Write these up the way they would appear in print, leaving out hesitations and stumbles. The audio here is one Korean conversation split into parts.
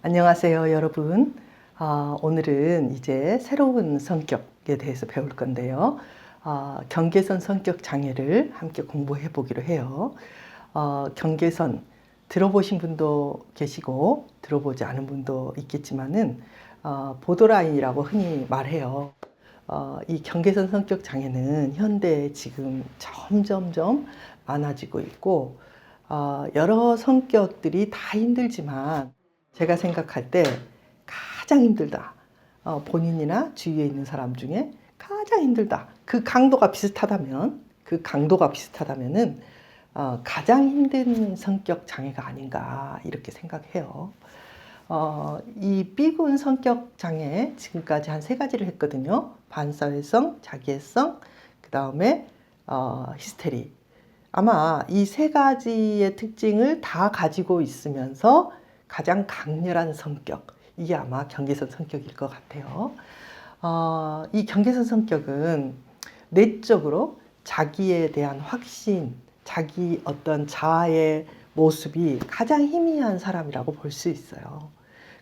안녕하세요, 여러분. 오늘은 이제 새로운 성격에 대해서 배울 건데요. 경계선 성격 장애를 함께 공부해 보기로 해요. 경계선 들어보신 분도 계시고 들어보지 않은 분도 있겠지만은 보더라인이라고 흔히 말해요. 이 경계선 성격 장애는 현대에 지금 점점점 많아지고 있고 여러 성격들이 다 힘들지만 제가 생각할 때 가장 힘들다. 본인이나 주위에 있는 사람 중에 가장 힘들다. 그 강도가 비슷하다면은 가장 힘든 성격 장애가 아닌가 이렇게 생각해요. 이 B군 성격 장애 지금까지 한 3가지를 했거든요. 반사회성, 자기애성, 그 다음에 히스테리. 아마 이 3가지의 특징을 다 가지고 있으면서 가장 강렬한 성격, 이게 아마 경계선 성격일 것 같아요. 이 경계선 성격은 내적으로 자기에 대한 확신, 자기 어떤 자아의 모습이 가장 희미한 사람이라고 볼 수 있어요.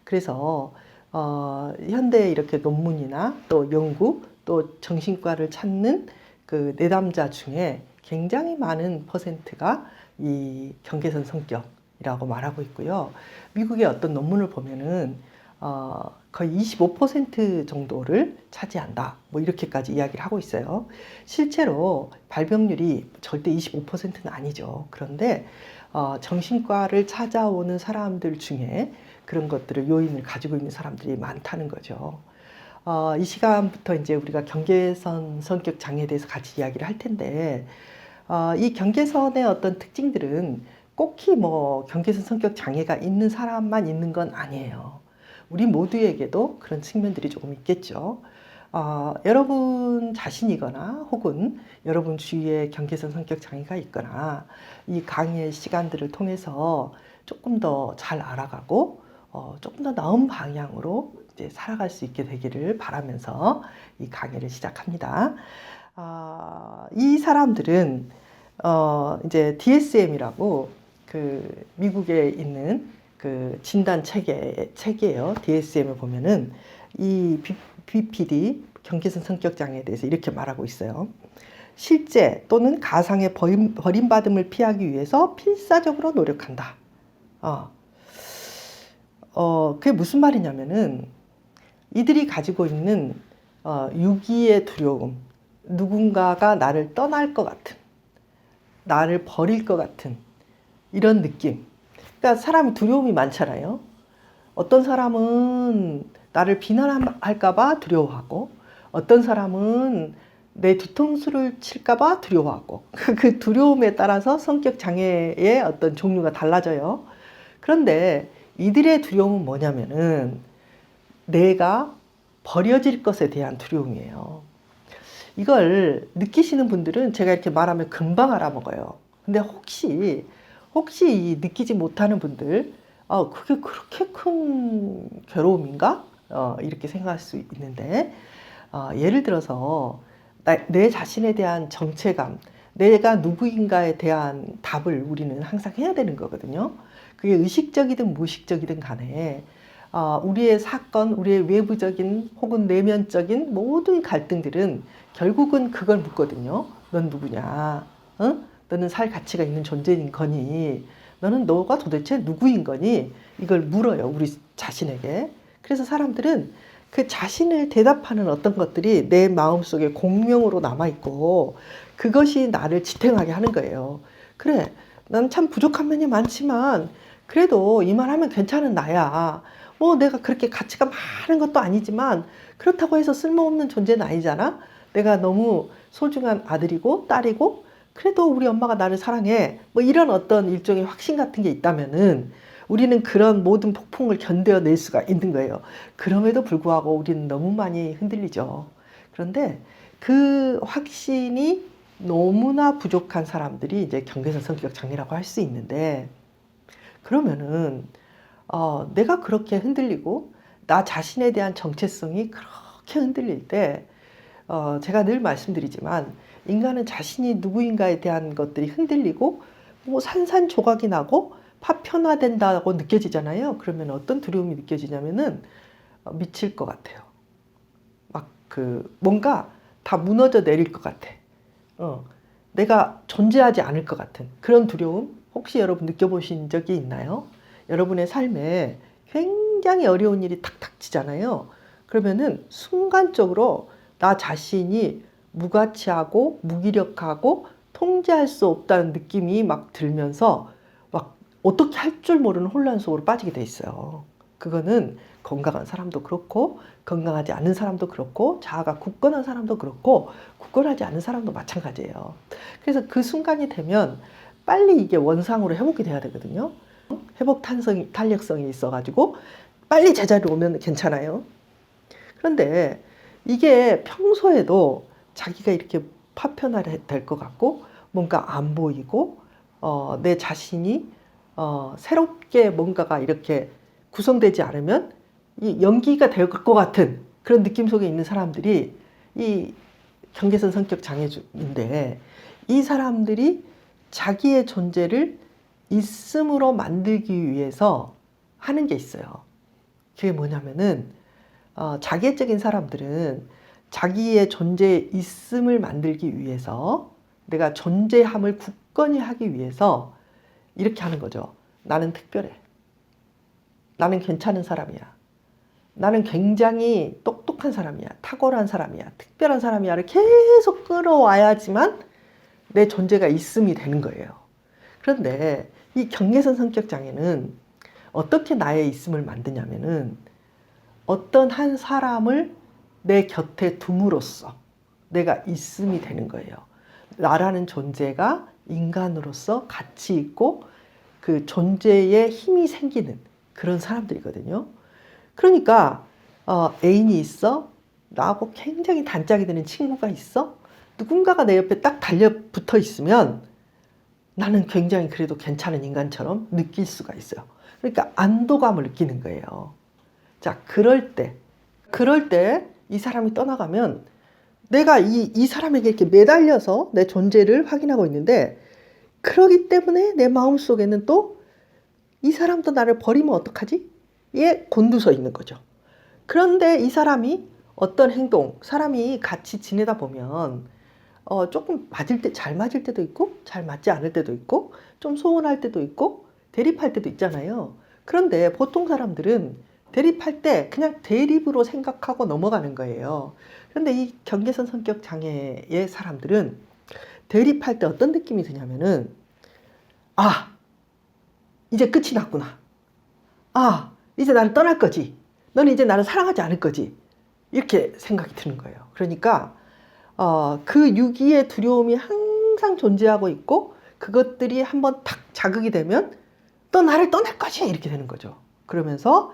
그래서 현대 이렇게 논문이나 또 연구, 또 정신과를 찾는 그 내담자 중에 굉장히 많은 퍼센트가 이 경계선 성격이라고 말하고 있고요. 미국의 어떤 논문을 보면은 거의 25% 정도를 차지한다. 뭐 이렇게까지 이야기를 하고 있어요. 실제로 발병률이 절대 25%는 아니죠. 그런데 정신과를 찾아오는 사람들 중에 그런 것들을 요인을 가지고 있는 사람들이 많다는 거죠. 이 시간부터 이제 우리가 경계선 성격 장애에 대해서 같이 이야기를 할 텐데, 이 경계선의 어떤 특징들은 꼭히 뭐 경계선 성격 장애가 있는 사람만 있는 건 아니에요. 우리 모두에게도 그런 측면들이 조금 있겠죠. 여러분 자신이거나 혹은 여러분 주위에 경계선 성격 장애가 있거나 이 강의 시간들을 통해서 조금 더 잘 알아가고 조금 더 나은 방향으로 이제 살아갈 수 있게 되기를 바라면서 이 강의를 시작합니다. 이 사람들은 이제 DSM이라고 그 미국에 있는 그 진단 체계예요. DSM을 보면은 이 BPD 경계선 성격 장애에 대해서 이렇게 말하고 있어요. 실제 또는 가상의 버림받음을 피하기 위해서 필사적으로 노력한다. 그게 무슨 말이냐면은 이들이 가지고 있는 유기의 두려움, 누군가가 나를 떠날 것 같은, 나를 버릴 것 같은 이런 느낌. 그러니까 사람이 두려움이 많잖아요. 어떤 사람은 나를 비난할까 봐 두려워하고 어떤 사람은 내 뒤통수를 칠까 봐 두려워하고 그 두려움에 따라서 성격 장애의 어떤 종류가 달라져요. 그런데 이들의 두려움은 뭐냐면은 내가 버려질 것에 대한 두려움이에요. 이걸 느끼시는 분들은 제가 이렇게 말하면 금방 알아먹어요. 근데 혹시 느끼지 못하는 분들, 그게 그렇게 큰 괴로움인가? 이렇게 생각할 수 있는데, 예를 들어서 내 자신에 대한 정체감, 내가 누구인가에 대한 답을 우리는 항상 해야 되는 거거든요. 그게 의식적이든 무의식적이든 간에 우리의 사건, 우리의 외부적인 혹은 내면적인 모든 갈등들은 결국은 그걸 묻거든요. 넌 누구냐? 너는 살 가치가 있는 존재인 거니? 너가 도대체 누구인 거니? 이걸 물어요, 우리 자신에게. 그래서 사람들은 그 자신을 대답하는 어떤 것들이 내 마음속에 공명으로 남아있고 그것이 나를 지탱하게 하는 거예요. 그래, 난 참 부족한 면이 많지만 그래도 이만하면 괜찮은 나야. 뭐 내가 그렇게 가치가 많은 것도 아니지만 그렇다고 해서 쓸모없는 존재는 아니잖아. 내가 너무 소중한 아들이고 딸이고 그래도 우리 엄마가 나를 사랑해. 뭐 이런 어떤 일종의 확신 같은 게 있다면은 우리는 그런 모든 폭풍을 견뎌낼 수가 있는 거예요. 그럼에도 불구하고 우리는 너무 많이 흔들리죠. 그런데 그 확신이 너무나 부족한 사람들이 이제 경계선 성격 장애라고 할 수 있는데, 그러면은 내가 그렇게 흔들리고 나 자신에 대한 정체성이 그렇게 흔들릴 때 제가 늘 말씀드리지만 인간은 자신이 누구인가에 대한 것들이 흔들리고 뭐 산산조각이 나고 파편화된다고 느껴지잖아요. 그러면 어떤 두려움이 느껴지냐면은 미칠 것 같아요. 막 뭔가 다 무너져 내릴 것 같아. 내가 존재하지 않을 것 같은 그런 두려움 혹시 여러분 느껴보신 적이 있나요? 여러분의 삶에 굉장히 어려운 일이 탁탁 치잖아요. 그러면은 순간적으로 나 자신이 무가치하고 무기력하고 통제할 수 없다는 느낌이 막 들면서 막 어떻게 할 줄 모르는 혼란 속으로 빠지게 돼 있어요. 그거는 건강한 사람도 그렇고 건강하지 않은 사람도 그렇고 자아가 굳건한 사람도 그렇고 굳건하지 않은 사람도 마찬가지예요. 그래서 그 순간이 되면 빨리 이게 원상으로 회복이 돼야 되거든요. 회복 탄력성이 있어가지고 빨리 제자리로 오면 괜찮아요. 그런데 이게 평소에도 자기가 이렇게 파편화될 것 같고 뭔가 안 보이고 내 자신이 새롭게 뭔가가 이렇게 구성되지 않으면 이 연기가 될 것 같은 그런 느낌 속에 있는 사람들이 이 경계선 성격 장애인데 이 사람들이 자기의 존재를 있음으로 만들기 위해서 하는 게 있어요. 그게 뭐냐면은 자기애적인 사람들은 자기의 존재의 있음을 만들기 위해서 내가 존재함을 굳건히 하기 위해서 이렇게 하는 거죠. 나는 특별해. 나는 괜찮은 사람이야. 나는 굉장히 똑똑한 사람이야. 탁월한 사람이야. 특별한 사람이야를 계속 끌어와야지만 내 존재가 있음이 되는 거예요. 그런데 이 경계선 성격 장애는 어떻게 나의 있음을 만드냐면은 어떤 한 사람을 내 곁에 둠으로써 내가 있음이 되는 거예요. 나라는 존재가 인간으로서 가치 있고 그 존재에 힘이 생기는 그런 사람들이거든요. 그러니까 애인이 있어? 나하고 굉장히 단짝이 되는 친구가 있어? 누군가가 내 옆에 딱 달려붙어 있으면 나는 굉장히 그래도 괜찮은 인간처럼 느낄 수가 있어요. 그러니까 안도감을 느끼는 거예요. 자, 그럴 때 이 사람이 떠나가면 내가 이 사람에게 이렇게 매달려서 내 존재를 확인하고 있는데 그러기 때문에 내 마음속에는 또 이 사람도 나를 버리면 어떡하지? 에 곤두서 있는 거죠. 그런데 이 사람이 어떤 행동, 사람이 같이 지내다 보면 조금 잘 맞을 때도 있고 잘 맞지 않을 때도 있고 좀 소원할 때도 있고 대립할 때도 있잖아요. 그런데 보통 사람들은 대립할 때 그냥 대립으로 생각하고 넘어가는 거예요. 그런데 이 경계선 성격 장애의 사람들은 대립할 때 어떤 느낌이 드냐면은 이제 끝이 났구나. 이제 나를 떠날 거지. 너는 이제 나를 사랑하지 않을 거지. 이렇게 생각이 드는 거예요. 그러니까 그 유기의 두려움이 항상 존재하고 있고 그것들이 한번 탁 자극이 되면 또 나를 떠날 거지 이렇게 되는 거죠. 그러면서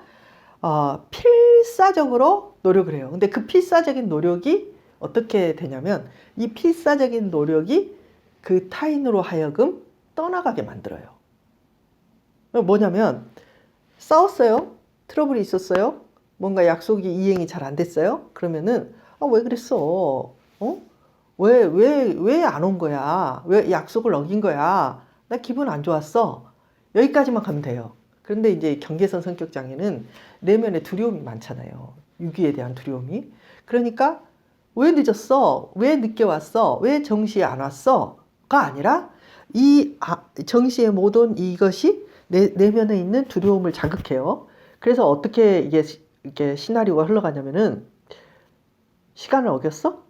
필사적으로 노력을 해요. 근데 그 필사적인 노력이 어떻게 되냐면 이 필사적인 노력이 그 타인으로 하여금 떠나가게 만들어요. 뭐냐면 싸웠어요. 트러블이 있었어요. 뭔가 약속이 이행이 잘 안 됐어요. 그러면은 왜 그랬어? 왜 안 온 거야? 왜 약속을 어긴 거야? 나 기분 안 좋았어. 여기까지만 가면 돼요. 그런데 이제 경계선 성격 장애는 내면에 두려움이 많잖아요. 유기에 대한 두려움이. 그러니까 왜 늦었어? 왜 늦게 왔어? 왜 정시에 안 왔어?가 아니라 이 정시에 못 온 이것이 내면에 있는 두려움을 자극해요. 그래서 어떻게 이게 시나리오가 흘러가냐면은 시간을 어겼어?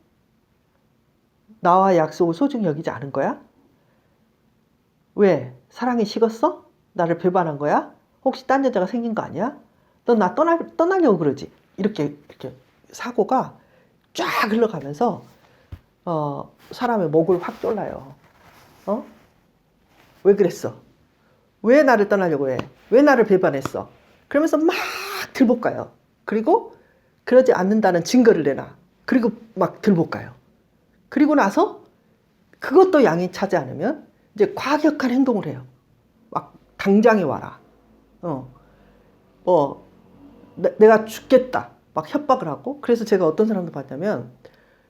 나와 약속을 소중히 여기지 않은 거야? 왜? 사랑이 식었어? 나를 배반한 거야? 혹시 딴 여자가 생긴 거 아니야? 넌 나 떠나려고 그러지? 이렇게 사고가 쫙 흘러가면서 사람의 목을 확 졸라요. 왜 그랬어? 왜 나를 떠나려고 해? 왜 나를 배반했어? 그러면서 막 들볶아요. 그리고 그러지 않는다는 증거를 내놔. 그리고 막 들볶아요. 그리고 나서 그것도 양이 차지 않으면 이제 과격한 행동을 해요. 막 당장에 와라. 내가 죽겠다. 막 협박을 하고. 그래서 제가 어떤 사람도 봤냐면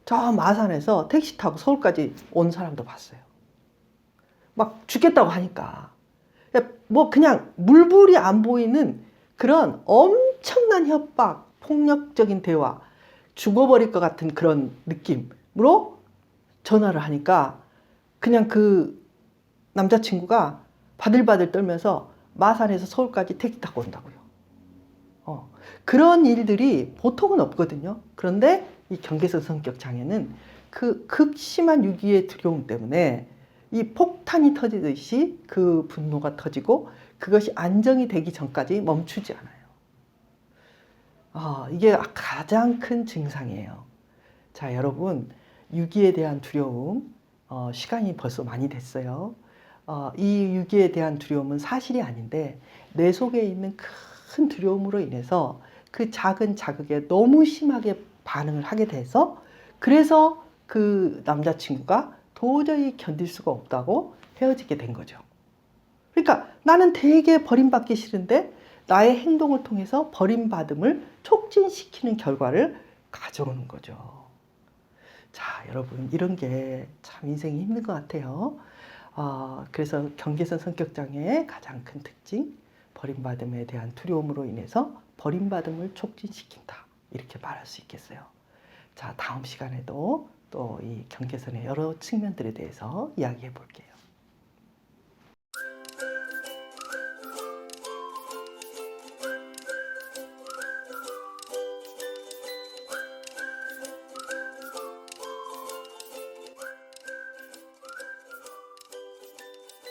저 마산에서 택시 타고 서울까지 온 사람도 봤어요. 막 죽겠다고 하니까. 뭐 그냥 물불이 안 보이는 그런 엄청난 협박, 폭력적인 대화, 죽어버릴 것 같은 그런 느낌으로 전화를 하니까 그냥 그 남자친구가 바들바들 떨면서 마산에서 서울까지 택시 타고 온다고요. 그런 일들이 보통은 없거든요. 그런데 이 경계성 성격 장애는 그 극심한 유기의 두려움 때문에 이 폭탄이 터지듯이 그 분노가 터지고 그것이 안정이 되기 전까지 멈추지 않아요. 이게 가장 큰 증상이에요. 자, 여러분, 유기에 대한 두려움, 시간이 벌써 많이 됐어요. 이 유기에 대한 두려움은 사실이 아닌데 내 속에 있는 큰 두려움으로 인해서 그 작은 자극에 너무 심하게 반응을 하게 돼서 그래서 그 남자친구가 도저히 견딜 수가 없다고 헤어지게 된 거죠. 그러니까 나는 되게 버림받기 싫은데 나의 행동을 통해서 버림받음을 촉진시키는 결과를 가져오는 거죠. 자, 여러분, 이런 게 참 인생이 힘든 것 같아요. 그래서 경계선 성격장애의 가장 큰 특징, 버림받음에 대한 두려움으로 인해서 버림받음을 촉진시킨다. 이렇게 말할 수 있겠어요. 자, 다음 시간에도 또 이 경계선의 여러 측면들에 대해서 이야기해 볼게요.